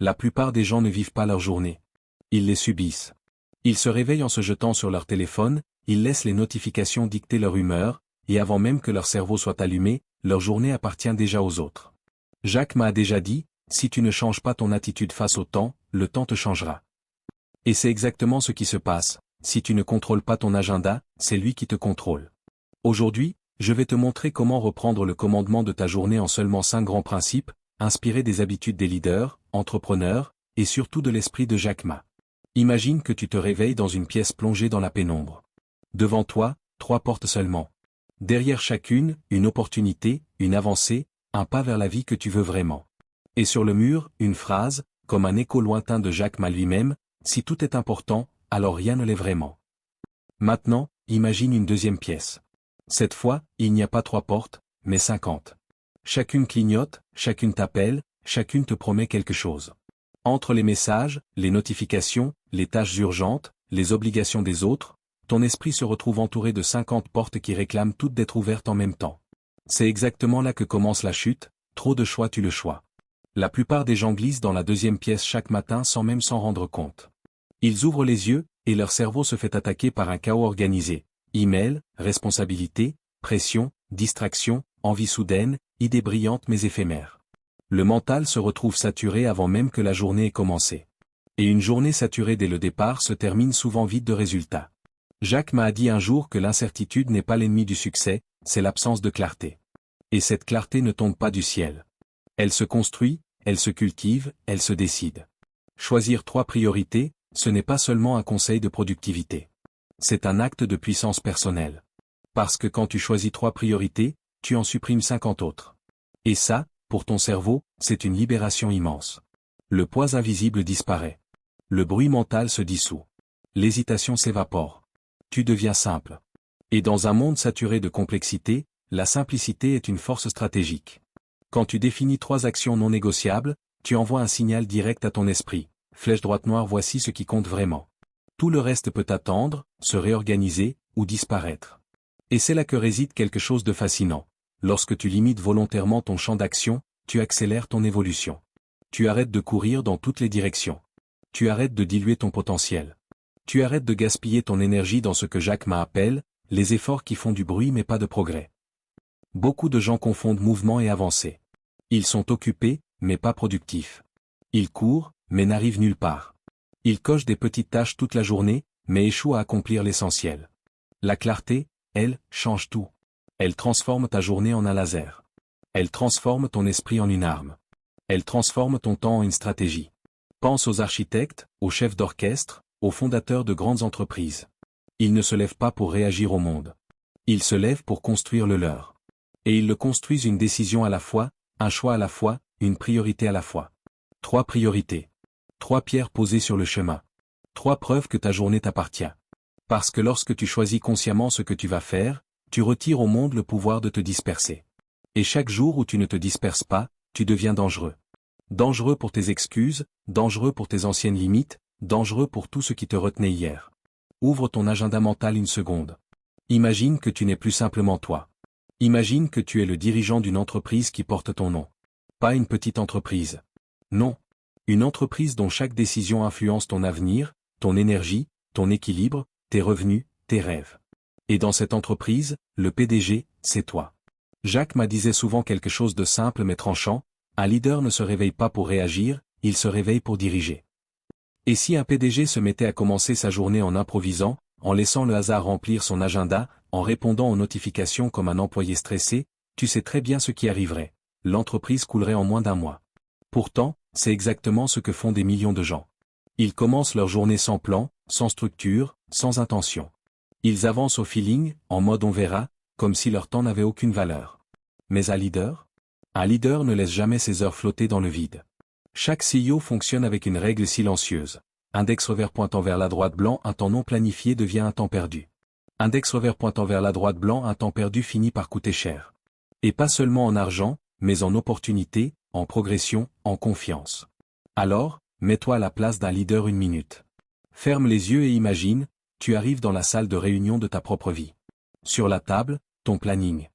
La plupart des gens ne vivent pas leur journée. Ils les subissent. Ils se réveillent en se jetant sur leur téléphone, ils laissent les notifications dicter leur humeur, et avant même que leur cerveau soit allumé, leur journée appartient déjà aux autres. Jack Ma a déjà dit, si tu ne changes pas ton attitude face au temps, le temps te changera. Et c'est exactement ce qui se passe, si tu ne contrôles pas ton agenda, c'est lui qui te contrôle. Aujourd'hui, je vais te montrer comment reprendre le commandement de ta journée en seulement 5 grands principes, inspirés des habitudes des leaders, entrepreneurs, et surtout de l'esprit de Jack Ma. Imagine que tu te réveilles dans une pièce plongée dans la pénombre. Devant toi, 3 portes seulement. Derrière chacune, une opportunité, une avancée, un pas vers la vie que tu veux vraiment. Et sur le mur, une phrase, comme un écho lointain de Jack Ma lui-même, si tout est important, alors rien ne l'est vraiment. Maintenant, imagine une deuxième pièce. Cette fois, il n'y a pas 3 portes, mais 50. Chacune clignote, chacune t'appelle, chacune te promet quelque chose. Entre les messages, les notifications, les tâches urgentes, les obligations des autres, ton esprit se retrouve entouré de 50 portes qui réclament toutes d'être ouvertes en même temps. C'est exactement là que commence la chute, trop de choix tue le choix. La plupart des gens glissent dans la deuxième pièce chaque matin sans même s'en rendre compte. Ils ouvrent les yeux, et leur cerveau se fait attaquer par un chaos organisé. Email, responsabilité, pression, distraction, envie soudaine, idées brillantes mais éphémères. Le mental se retrouve saturé avant même que la journée ait commencé. Et une journée saturée dès le départ se termine souvent vide de résultats. Jack Ma a dit un jour que l'incertitude n'est pas l'ennemi du succès, c'est l'absence de clarté. Et cette clarté ne tombe pas du ciel. Elle se construit, elle se cultive, elle se décide. Choisir 3 priorités, ce n'est pas seulement un conseil de productivité. C'est un acte de puissance personnelle. Parce que quand tu choisis 3 priorités, tu en supprimes 50 autres. Et ça, pour ton cerveau, c'est une libération immense. Le poids invisible disparaît. Le bruit mental se dissout. L'hésitation s'évapore. Tu deviens simple. Et dans un monde saturé de complexité, la simplicité est une force stratégique. Quand tu définis 3 actions non négociables, tu envoies un signal direct à ton esprit. Flèche droite noire, voici ce qui compte vraiment. Tout le reste peut attendre, se réorganiser, ou disparaître. Et c'est là que réside quelque chose de fascinant. Lorsque tu limites volontairement ton champ d'action, tu accélères ton évolution. Tu arrêtes de courir dans toutes les directions. Tu arrêtes de diluer ton potentiel. Tu arrêtes de gaspiller ton énergie dans ce que Jack Ma appelle, les efforts qui font du bruit mais pas de progrès. Beaucoup de gens confondent mouvement et avancée. Ils sont occupés, mais pas productifs. Ils courent, mais n'arrivent nulle part. Ils cochent des petites tâches toute la journée, mais échouent à accomplir l'essentiel. La clarté, elle, change tout. Elle transforme ta journée en un laser. Elle transforme ton esprit en une arme. Elle transforme ton temps en une stratégie. Pense aux architectes, aux chefs d'orchestre, aux fondateurs de grandes entreprises. Ils ne se lèvent pas pour réagir au monde. Ils se lèvent pour construire le leur. Et ils le construisent une décision à la fois, un choix à la fois, une priorité à la fois. 3 priorités. 3 pierres posées sur le chemin. 3 preuves que ta journée t'appartient. Parce que lorsque tu choisis consciemment ce que tu vas faire, tu retires au monde le pouvoir de te disperser. Et chaque jour où tu ne te disperses pas, tu deviens dangereux. Dangereux pour tes excuses, dangereux pour tes anciennes limites, dangereux pour tout ce qui te retenait hier. Ouvre ton agenda mental une seconde. Imagine que tu n'es plus simplement toi. Imagine que tu es le dirigeant d'une entreprise qui porte ton nom. Pas une petite entreprise. Non. Une entreprise dont chaque décision influence ton avenir, ton énergie, ton équilibre, tes revenus, tes rêves. Et dans cette entreprise, le PDG, c'est toi. Jack Ma disait souvent quelque chose de simple mais tranchant, un leader ne se réveille pas pour réagir, il se réveille pour diriger. Et si un PDG se mettait à commencer sa journée en improvisant, en laissant le hasard remplir son agenda, en répondant aux notifications comme un employé stressé, tu sais très bien ce qui arriverait. L'entreprise coulerait en moins d'1 mois. Pourtant, c'est exactement ce que font des millions de gens. Ils commencent leur journée sans plan, sans structure, sans intention. Ils avancent au feeling, en mode on verra, comme si leur temps n'avait aucune valeur. Mais un leader? Un leader ne laisse jamais ses heures flotter dans le vide. Chaque CEO fonctionne avec une règle silencieuse. Index revers pointant vers la droite blanc, un temps non planifié devient un temps perdu. Index revers pointant vers la droite blanc, un temps perdu finit par coûter cher. Et pas seulement en argent, mais en opportunité, en progression, en confiance. Alors, mets-toi à la place d'un leader 1 minute. Ferme les yeux et imagine, tu arrives dans la salle de réunion de ta propre vie. Sur la table, ton planning.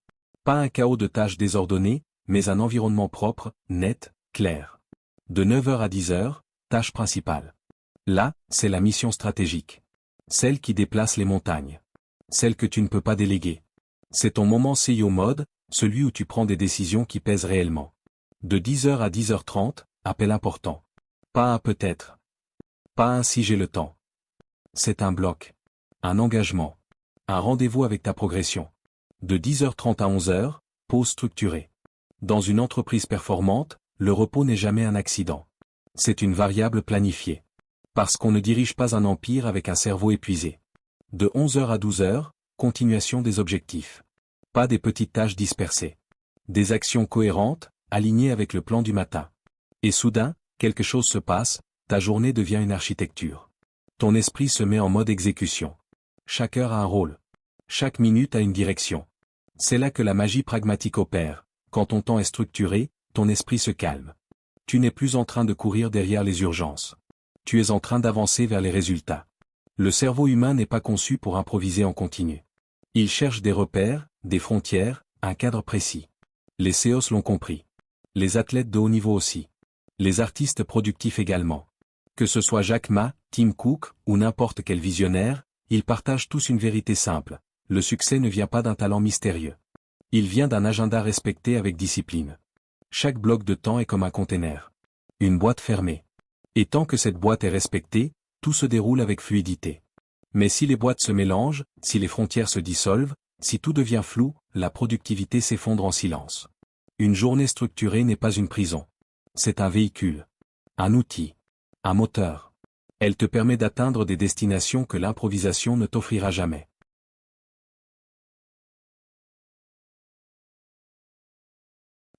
Pas un chaos de tâches désordonnées, mais un environnement propre, net, clair. De 9 heures à 10 heures, tâche principale. Là, c'est la mission stratégique. Celle qui déplace les montagnes. Celle que tu ne peux pas déléguer. C'est ton moment CEO mode, celui où tu prends des décisions qui pèsent réellement. De 10 heures à 10h30, appel important. Pas un peut-être. Pas un si j'ai le temps. C'est un bloc. Un engagement. Un rendez-vous avec ta progression. De 10h30 à 11h, pause structurée. Dans une entreprise performante, le repos n'est jamais un accident. C'est une variable planifiée. Parce qu'on ne dirige pas un empire avec un cerveau épuisé. De 11h à 12h, continuation des objectifs. Pas des petites tâches dispersées. Des actions cohérentes, alignées avec le plan du matin. Et soudain, quelque chose se passe, ta journée devient une architecture. Ton esprit se met en mode exécution. Chaque heure a un rôle. Chaque minute a une direction. C'est là que la magie pragmatique opère. Quand ton temps est structuré, ton esprit se calme. Tu n'es plus en train de courir derrière les urgences. Tu es en train d'avancer vers les résultats. Le cerveau humain n'est pas conçu pour improviser en continu. Il cherche des repères, des frontières, un cadre précis. Les CEOs l'ont compris. Les athlètes de haut niveau aussi. Les artistes productifs également. Que ce soit Jack Ma, Tim Cook, ou n'importe quel visionnaire, ils partagent tous une vérité simple. Le succès ne vient pas d'un talent mystérieux. Il vient d'un agenda respecté avec discipline. Chaque bloc de temps est comme un container. Une boîte fermée. Et tant que cette boîte est respectée, tout se déroule avec fluidité. Mais si les boîtes se mélangent, si les frontières se dissolvent, si tout devient flou, la productivité s'effondre en silence. Une journée structurée n'est pas une prison. C'est un véhicule. Un outil. Un moteur. Elle te permet d'atteindre des destinations que l'improvisation ne t'offrira jamais.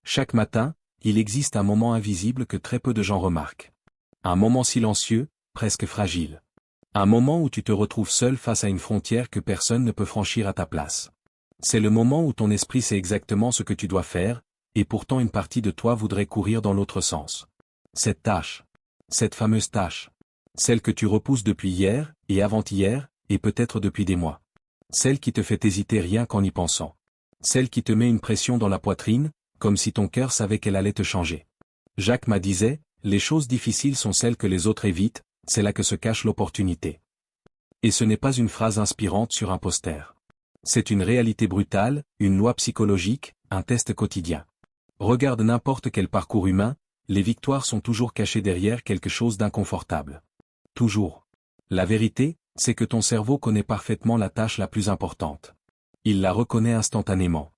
Chaque matin, il existe un moment invisible que très peu de gens remarquent. Un moment silencieux, presque fragile. Un moment où tu te retrouves seul face à une frontière que personne ne peut franchir à ta place. C'est le moment où ton esprit sait exactement ce que tu dois faire, et pourtant une partie de toi voudrait courir dans l'autre sens. Cette tâche. Cette fameuse tâche. Celle que tu repousses depuis hier, et avant-hier, et peut-être depuis des mois. Celle qui te fait hésiter rien qu'en y pensant. Celle qui te met une pression dans la poitrine, comme si ton cœur savait qu'elle allait te changer. Jack Ma disait, les choses difficiles sont celles que les autres évitent, c'est là que se cache l'opportunité. Et ce n'est pas une phrase inspirante sur un poster. C'est une réalité brutale, une loi psychologique, un test quotidien. Regarde n'importe quel parcours humain, les victoires sont toujours cachées derrière quelque chose d'inconfortable. Toujours. La vérité, c'est que ton cerveau connaît parfaitement la tâche la plus importante. Il la reconnaît instantanément.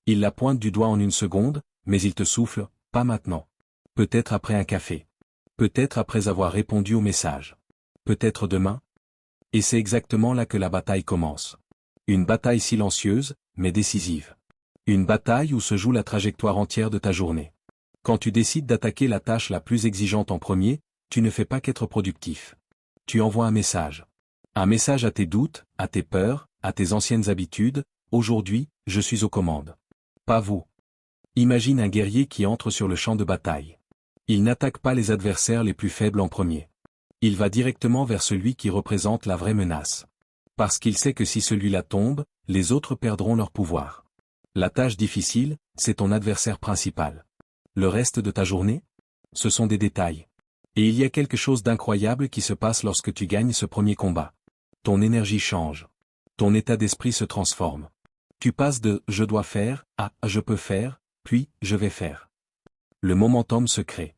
Il la pointe du doigt en une seconde, mais il te souffle, pas maintenant. Peut-être après un café. Peut-être après avoir répondu au message. Peut-être demain. Et c'est exactement là que la bataille commence. Une bataille silencieuse, mais décisive. Une bataille où se joue la trajectoire entière de ta journée. Quand tu décides d'attaquer la tâche la plus exigeante en premier, tu ne fais pas qu'être productif. Tu envoies un message. Un message à tes doutes, à tes peurs, à tes anciennes habitudes, aujourd'hui, je suis aux commandes. Pas vous. Imagine un guerrier qui entre sur le champ de bataille. Il n'attaque pas les adversaires les plus faibles en premier. Il va directement vers celui qui représente la vraie menace. Parce qu'il sait que si celui-là tombe, les autres perdront leur pouvoir. La tâche difficile, c'est ton adversaire principal. Le reste de ta journée? Ce sont des détails. Et il y a quelque chose d'incroyable qui se passe lorsque tu gagnes ce premier combat. Ton énergie change. Ton état d'esprit se transforme. Tu passes de « je dois faire » à « je peux faire », puis « je vais faire ». Le momentum se crée.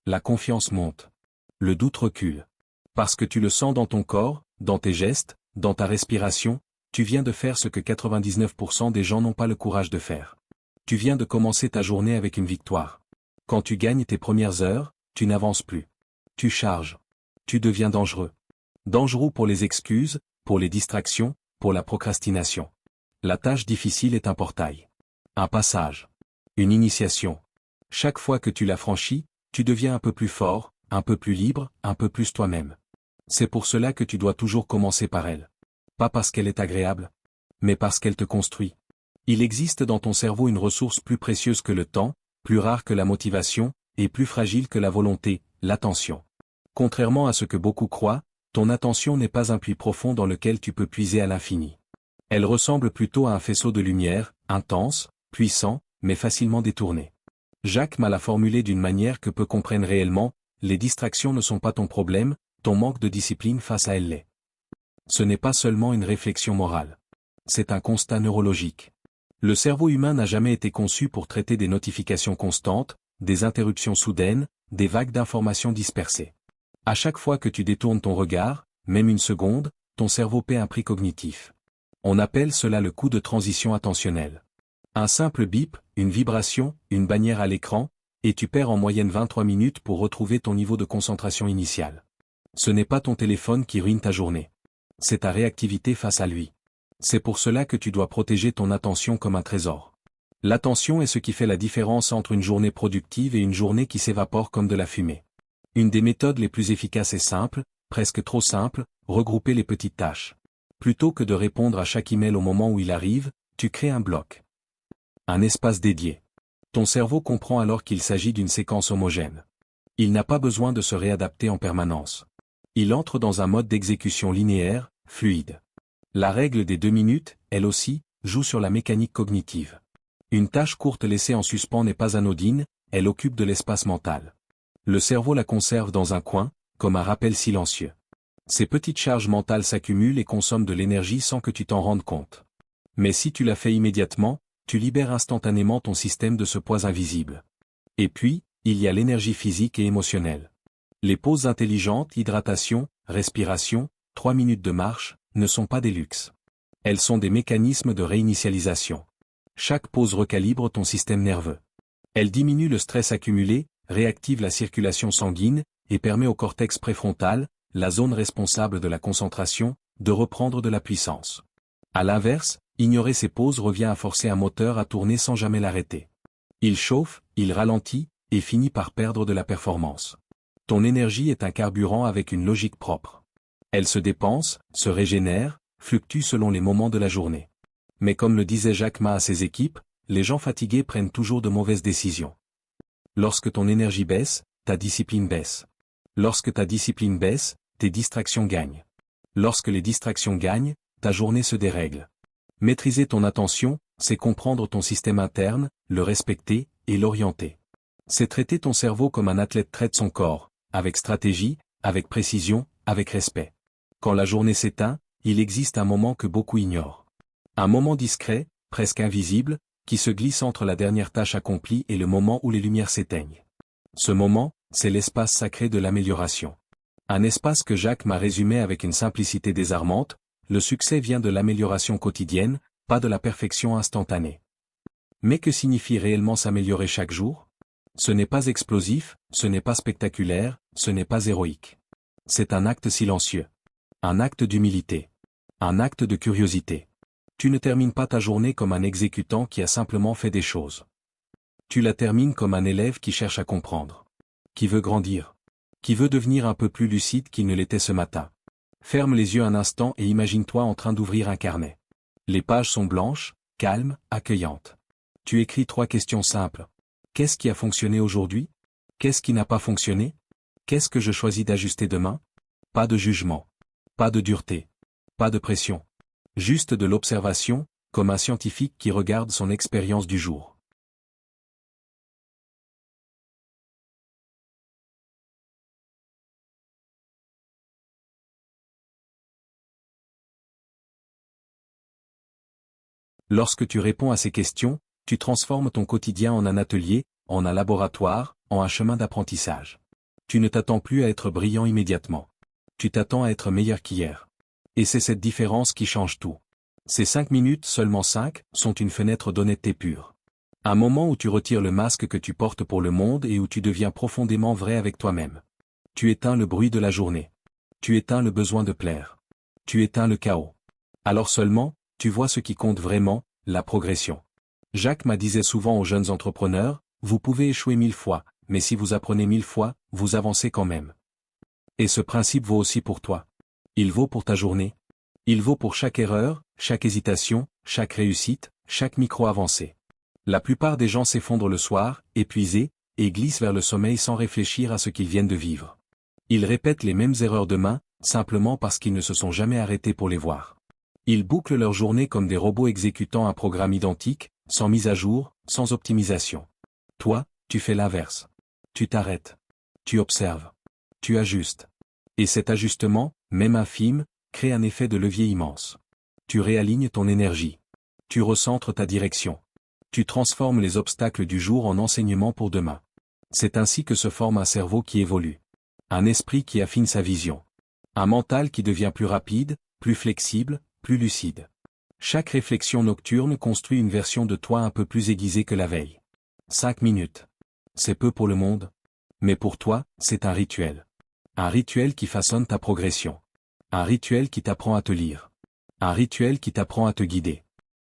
La confiance monte. Le doute recule. Parce que tu le sens dans ton corps, dans tes gestes, dans ta respiration, tu viens de faire ce que 99% des gens n'ont pas le courage de faire. Tu viens de commencer ta journée avec une victoire. Quand tu gagnes tes premières heures, tu n'avances plus. Tu charges. Tu deviens dangereux. Dangereux pour les excuses, pour les distractions, pour la procrastination. La tâche difficile est un portail. Un passage. Une initiation. Chaque fois que tu la franchis, tu deviens un peu plus fort, un peu plus libre, un peu plus toi-même. C'est pour cela que tu dois toujours commencer par elle. Pas parce qu'elle est agréable, mais parce qu'elle te construit. Il existe dans ton cerveau une ressource plus précieuse que le temps, plus rare que la motivation, et plus fragile que la volonté, l'attention. Contrairement à ce que beaucoup croient, ton attention n'est pas un puits profond dans lequel tu peux puiser à l'infini. Elle ressemble plutôt à un faisceau de lumière, intense, puissant, mais facilement détourné. Jack Ma l'a formulé d'une manière que peu comprennent réellement, les distractions ne sont pas ton problème, ton manque de discipline face à elles l'est. Ce n'est pas seulement une réflexion morale. C'est un constat neurologique. Le cerveau humain n'a jamais été conçu pour traiter des notifications constantes, des interruptions soudaines, des vagues d'informations dispersées. À chaque fois que tu détournes ton regard, même une seconde, ton cerveau paie un prix cognitif. On appelle cela le coût de transition attentionnelle. Un simple bip, une vibration, une bannière à l'écran, et tu perds en moyenne 23 minutes pour retrouver ton niveau de concentration initial. Ce n'est pas ton téléphone qui ruine ta journée. C'est ta réactivité face à lui. C'est pour cela que tu dois protéger ton attention comme un trésor. L'attention est ce qui fait la différence entre une journée productive et une journée qui s'évapore comme de la fumée. Une des méthodes les plus efficaces est simple, presque trop simple, regrouper les petites tâches. Plutôt que de répondre à chaque email au moment où il arrive, tu crées un bloc. Un espace dédié. Ton cerveau comprend alors qu'il s'agit d'une séquence homogène. Il n'a pas besoin de se réadapter en permanence. Il entre dans un mode d'exécution linéaire, fluide. La règle des 2 minutes, elle aussi, joue sur la mécanique cognitive. Une tâche courte laissée en suspens n'est pas anodine, elle occupe de l'espace mental. Le cerveau la conserve dans un coin, comme un rappel silencieux. Ces petites charges mentales s'accumulent et consomment de l'énergie sans que tu t'en rendes compte. Mais si tu la fais immédiatement, tu libères instantanément ton système de ce poids invisible. Et puis, il y a l'énergie physique et émotionnelle. Les pauses intelligentes, hydratation, respiration, 3 minutes de marche, ne sont pas des luxes. Elles sont des mécanismes de réinitialisation. Chaque pause recalibre ton système nerveux. Elle diminue le stress accumulé, réactive la circulation sanguine, et permet au cortex préfrontal, la zone responsable de la concentration, de reprendre de la puissance. À l'inverse, ignorer ces pauses revient à forcer un moteur à tourner sans jamais l'arrêter. Il chauffe, il ralentit, et finit par perdre de la performance. Ton énergie est un carburant avec une logique propre. Elle se dépense, se régénère, fluctue selon les moments de la journée. Mais comme le disait Jack Ma à ses équipes, les gens fatigués prennent toujours de mauvaises décisions. Lorsque ton énergie baisse, ta discipline baisse. Lorsque ta discipline baisse, tes distractions gagnent. Lorsque les distractions gagnent, ta journée se dérègle. Maîtriser ton attention, c'est comprendre ton système interne, le respecter, et l'orienter. C'est traiter ton cerveau comme un athlète traite son corps, avec stratégie, avec précision, avec respect. Quand la journée s'éteint, il existe un moment que beaucoup ignorent. Un moment discret, presque invisible, qui se glisse entre la dernière tâche accomplie et le moment où les lumières s'éteignent. Ce moment, c'est l'espace sacré de l'amélioration. Un espace que Jacques m'a résumé avec une simplicité désarmante, le succès vient de l'amélioration quotidienne, pas de la perfection instantanée. Mais que signifie réellement s'améliorer chaque jour? Ce n'est pas explosif, ce n'est pas spectaculaire, ce n'est pas héroïque. C'est un acte silencieux. Un acte d'humilité. Un acte de curiosité. Tu ne termines pas ta journée comme un exécutant qui a simplement fait des choses. Tu la termines comme un élève qui cherche à comprendre. Qui veut grandir. Qui veut devenir un peu plus lucide qu'il ne l'était ce matin. Ferme les yeux un instant et imagine-toi en train d'ouvrir un carnet. Les pages sont blanches, calmes, accueillantes. Tu écris 3 questions simples. Qu'est-ce qui a fonctionné aujourd'hui? Qu'est-ce qui n'a pas fonctionné? Qu'est-ce que je choisis d'ajuster demain? Pas de jugement. Pas de dureté. Pas de pression. Juste de l'observation, comme un scientifique qui regarde son expérience du jour. Lorsque tu réponds à ces questions, tu transformes ton quotidien en un atelier, en un laboratoire, en un chemin d'apprentissage. Tu ne t'attends plus à être brillant immédiatement. Tu t'attends à être meilleur qu'hier. Et c'est cette différence qui change tout. Ces 5 minutes, seulement 5, sont une fenêtre d'honnêteté pure. Un moment où tu retires le masque que tu portes pour le monde et où tu deviens profondément vrai avec toi-même. Tu éteins le bruit de la journée. Tu éteins le besoin de plaire. Tu éteins le chaos. Alors seulement, tu vois ce qui compte vraiment, la progression. Jacques Ma disait souvent aux jeunes entrepreneurs, vous pouvez échouer 1000 fois, mais si vous apprenez 1000 fois, vous avancez quand même. Et ce principe vaut aussi pour toi. Il vaut pour ta journée. Il vaut pour chaque erreur, chaque hésitation, chaque réussite, chaque micro-avancée. La plupart des gens s'effondrent le soir, épuisés, et glissent vers le sommeil sans réfléchir à ce qu'ils viennent de vivre. Ils répètent les mêmes erreurs demain, simplement parce qu'ils ne se sont jamais arrêtés pour les voir. Ils bouclent leur journée comme des robots exécutant un programme identique, sans mise à jour, sans optimisation. Toi, tu fais l'inverse. Tu t'arrêtes. Tu observes. Tu ajustes. Et cet ajustement, même infime, crée un effet de levier immense. Tu réalignes ton énergie. Tu recentres ta direction. Tu transformes les obstacles du jour en enseignements pour demain. C'est ainsi que se forme un cerveau qui évolue. Un esprit qui affine sa vision. Un mental qui devient plus rapide, plus flexible, plus lucide. Chaque réflexion nocturne construit une version de toi un peu plus aiguisée que la veille. 5 minutes. C'est peu pour le monde. Mais pour toi, c'est un rituel. Un rituel qui façonne ta progression. Un rituel qui t'apprend à te lire. Un rituel qui t'apprend à te guider.